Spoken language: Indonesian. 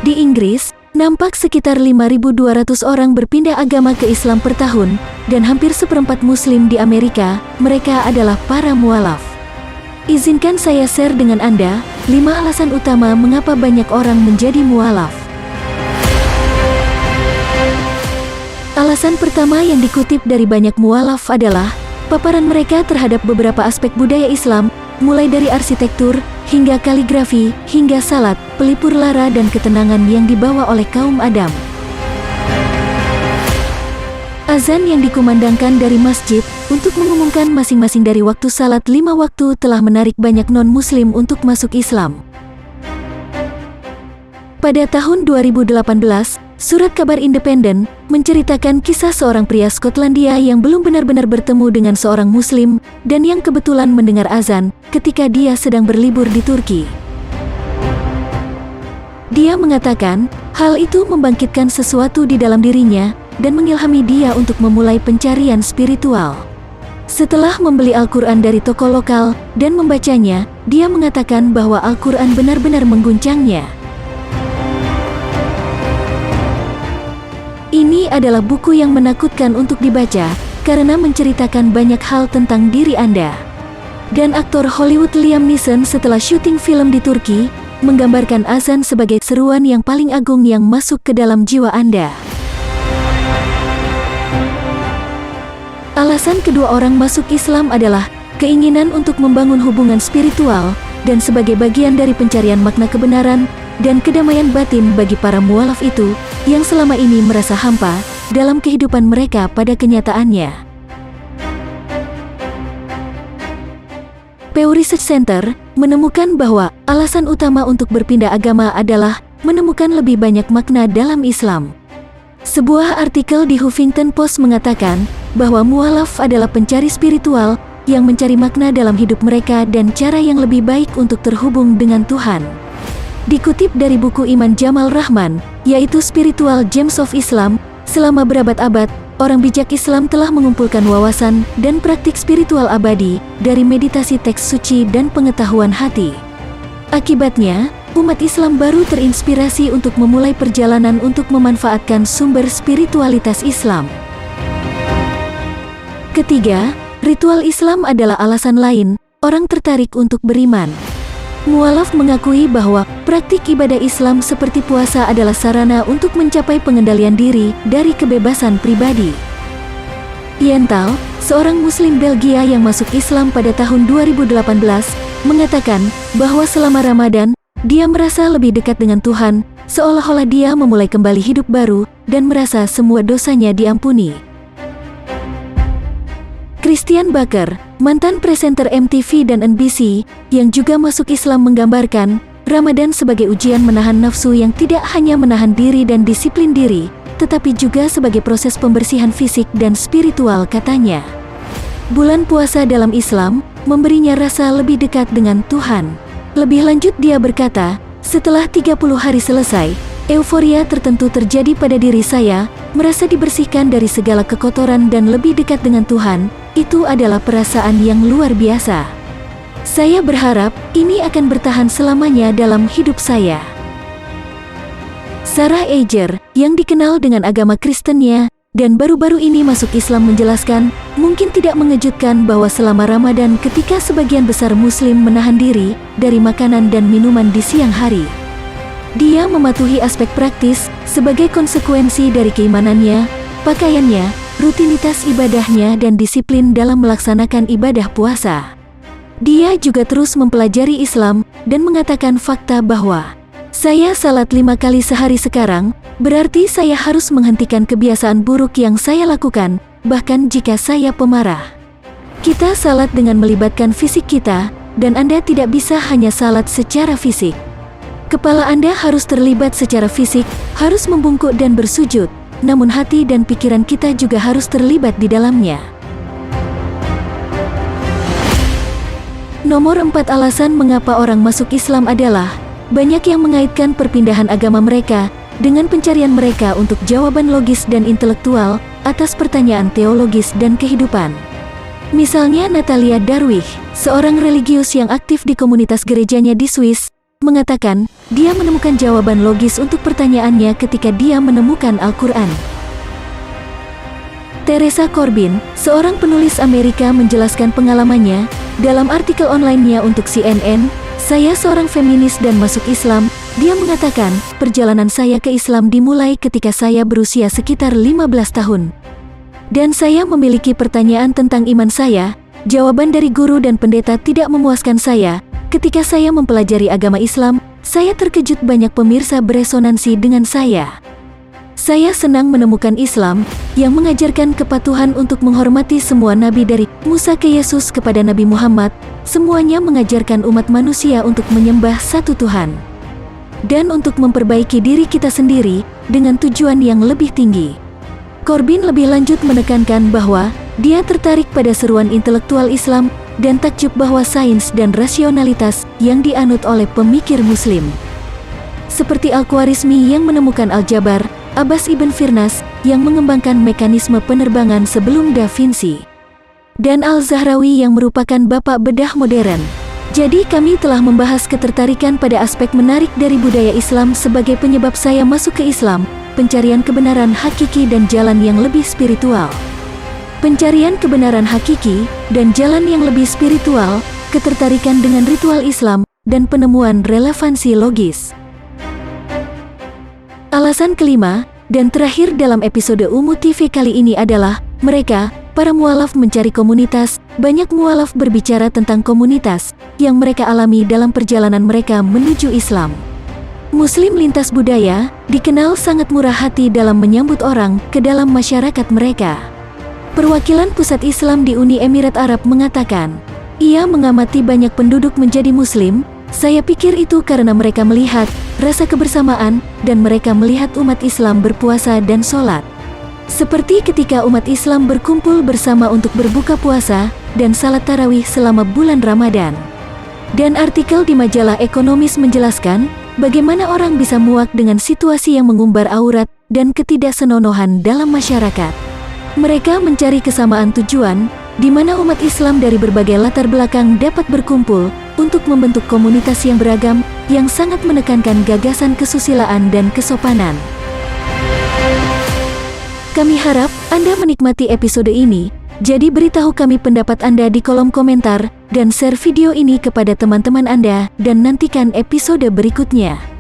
Di Inggris, nampak sekitar 5.200 orang berpindah agama ke Islam per tahun, dan hampir seperempat Muslim di Amerika, mereka adalah para mualaf. Izinkan saya share dengan Anda, 5 alasan utama mengapa banyak orang menjadi mualaf. Alasan pertama yang dikutip dari banyak mualaf adalah paparan mereka terhadap beberapa aspek budaya Islam, mulai dari arsitektur, hingga kaligrafi, hingga salat, pelipur lara dan ketenangan yang dibawa oleh kaum Adam. Azan yang dikumandangkan dari masjid untuk mengumumkan masing-masing dari waktu salat 5 waktu telah menarik banyak non-muslim untuk masuk Islam. Pada tahun 2018, Surat Kabar Independen menceritakan kisah seorang pria Skotlandia yang belum benar-benar bertemu dengan seorang muslim dan yang kebetulan mendengar azan ketika dia sedang berlibur di Turki. Dia mengatakan, hal itu membangkitkan sesuatu di dalam dirinya dan mengilhami dia untuk memulai pencarian spiritual. Setelah membeli Al-Quran dari toko lokal dan membacanya, dia mengatakan bahwa Al-Quran benar-benar mengguncangnya. Ini adalah buku yang menakutkan untuk dibaca, karena menceritakan banyak hal tentang diri Anda. Dan aktor Hollywood Liam Neeson setelah syuting film di Turki, menggambarkan azan sebagai seruan yang paling agung yang masuk ke dalam jiwa Anda. Alasan kedua orang masuk Islam adalah keinginan untuk membangun hubungan spiritual, dan sebagai bagian dari pencarian makna kebenaran dan kedamaian batin bagi para mualaf itu, yang selama ini merasa hampa dalam kehidupan mereka pada kenyataannya. Pew Research Center menemukan bahwa alasan utama untuk berpindah agama adalah menemukan lebih banyak makna dalam Islam. Sebuah artikel di Huffington Post mengatakan bahwa mualaf adalah pencari spiritual yang mencari makna dalam hidup mereka dan cara yang lebih baik untuk terhubung dengan Tuhan. Dikutip dari buku Iman Jamal Rahman, yaitu Spiritual Gems of Islam, selama berabad-abad, orang bijak Islam telah mengumpulkan wawasan dan praktik spiritual abadi dari meditasi teks suci dan pengetahuan hati. Akibatnya, umat Islam baru terinspirasi untuk memulai perjalanan untuk memanfaatkan sumber spiritualitas Islam. Ketiga, ritual Islam adalah alasan lain orang tertarik untuk beriman. Mualaf mengakui bahwa praktik ibadah Islam seperti puasa adalah sarana untuk mencapai pengendalian diri dari kebebasan pribadi. Yentl, seorang Muslim Belgia yang masuk Islam pada tahun 2018, mengatakan bahwa selama Ramadan, dia merasa lebih dekat dengan Tuhan, seolah-olah dia memulai kembali hidup baru dan merasa semua dosanya diampuni. Christian Baker, mantan presenter MTV dan NBC, yang juga masuk Islam menggambarkan Ramadan sebagai ujian menahan nafsu yang tidak hanya menahan diri dan disiplin diri, tetapi juga sebagai proses pembersihan fisik dan spiritual katanya. Bulan puasa dalam Islam memberinya rasa lebih dekat dengan Tuhan. Lebih lanjut dia berkata, setelah 30 hari selesai, euforia tertentu terjadi pada diri saya, merasa dibersihkan dari segala kekotoran dan lebih dekat dengan Tuhan. Itu adalah perasaan yang luar biasa. Saya berharap ini akan bertahan selamanya dalam hidup saya. Sarah Eger, yang dikenal dengan agama Kristennya dan baru-baru ini masuk Islam, menjelaskan, mungkin tidak mengejutkan bahwa selama Ramadan ketika sebagian besar Muslim menahan diri dari makanan dan minuman di siang hari, dia mematuhi aspek praktis sebagai konsekuensi dari keimanannya, pakaiannya, rutinitas ibadahnya dan disiplin dalam melaksanakan ibadah puasa. Dia juga terus mempelajari Islam dan mengatakan fakta bahwa saya salat 5 kali sehari sekarang, berarti saya harus menghentikan kebiasaan buruk yang saya lakukan, bahkan jika saya pemarah. Kita salat dengan melibatkan fisik kita, dan Anda tidak bisa hanya salat secara fisik. Kepala Anda harus terlibat secara fisik, harus membungkuk dan bersujud, namun hati dan pikiran kita juga harus terlibat di dalamnya. Nomor 4 alasan mengapa orang masuk Islam adalah banyak yang mengaitkan perpindahan agama mereka dengan pencarian mereka untuk jawaban logis dan intelektual atas pertanyaan teologis dan kehidupan. Misalnya Natalia Darwich, seorang religius yang aktif di komunitas gerejanya di Swiss, mengatakan dia menemukan jawaban logis untuk pertanyaannya ketika dia menemukan Al-Quran. Teresa Corbin, seorang penulis Amerika, menjelaskan pengalamannya dalam artikel online-nya untuk CNN. Saya seorang feminis dan masuk Islam. Dia mengatakan, perjalanan saya ke Islam dimulai ketika saya berusia sekitar 15 tahun. Dan saya memiliki pertanyaan tentang iman saya. Jawaban dari guru dan pendeta tidak memuaskan saya. Ketika saya mempelajari agama Islam, saya terkejut banyak pemirsa beresonansi dengan saya. Saya senang menemukan Islam yang mengajarkan kepatuhan untuk menghormati semua nabi dari Musa ke Yesus kepada Nabi Muhammad. Semuanya mengajarkan umat manusia untuk menyembah satu Tuhan dan untuk memperbaiki diri kita sendiri dengan tujuan yang lebih tinggi. Corbin lebih lanjut menekankan bahwa dia tertarik pada seruan intelektual Islam dan takjub bahwa sains dan rasionalitas yang dianut oleh pemikir Muslim seperti Al-Khwarizmi yang menemukan aljabar, Abbas Ibn Firnas yang mengembangkan mekanisme penerbangan sebelum Da Vinci, dan Al-Zahrawi yang merupakan bapak bedah modern. Jadi kami telah membahas ketertarikan pada aspek menarik dari budaya Islam sebagai penyebab saya masuk ke Islam, pencarian kebenaran hakiki dan jalan yang lebih spiritual. Pencarian kebenaran hakiki dan jalan yang lebih spiritual, ketertarikan dengan ritual Islam, dan penemuan relevansi logis. Alasan kelima, dan terakhir dalam episode Umu TV kali ini adalah, mereka, para mualaf mencari komunitas. Banyak mualaf berbicara tentang komunitas yang mereka alami dalam perjalanan mereka menuju Islam. Muslim lintas budaya dikenal sangat murah hati dalam menyambut orang ke dalam masyarakat mereka. Perwakilan Pusat Islam di Uni Emirat Arab mengatakan, ia mengamati banyak penduduk menjadi Muslim. Saya pikir itu karena mereka melihat rasa kebersamaan dan mereka melihat umat Islam berpuasa dan sholat. Seperti ketika umat Islam berkumpul bersama untuk berbuka puasa dan salat tarawih selama bulan Ramadan. Dan artikel di majalah Ekonomis menjelaskan bagaimana orang bisa muak dengan situasi yang mengumbar aurat dan ketidaksenonohan dalam masyarakat. Mereka mencari kesamaan tujuan, di mana umat Islam dari berbagai latar belakang dapat berkumpul untuk membentuk komunitas yang beragam, yang sangat menekankan gagasan kesusilaan dan kesopanan. Kami harap Anda menikmati episode ini, jadi beritahu kami pendapat Anda di kolom komentar, dan share video ini kepada teman-teman Anda, dan nantikan episode berikutnya.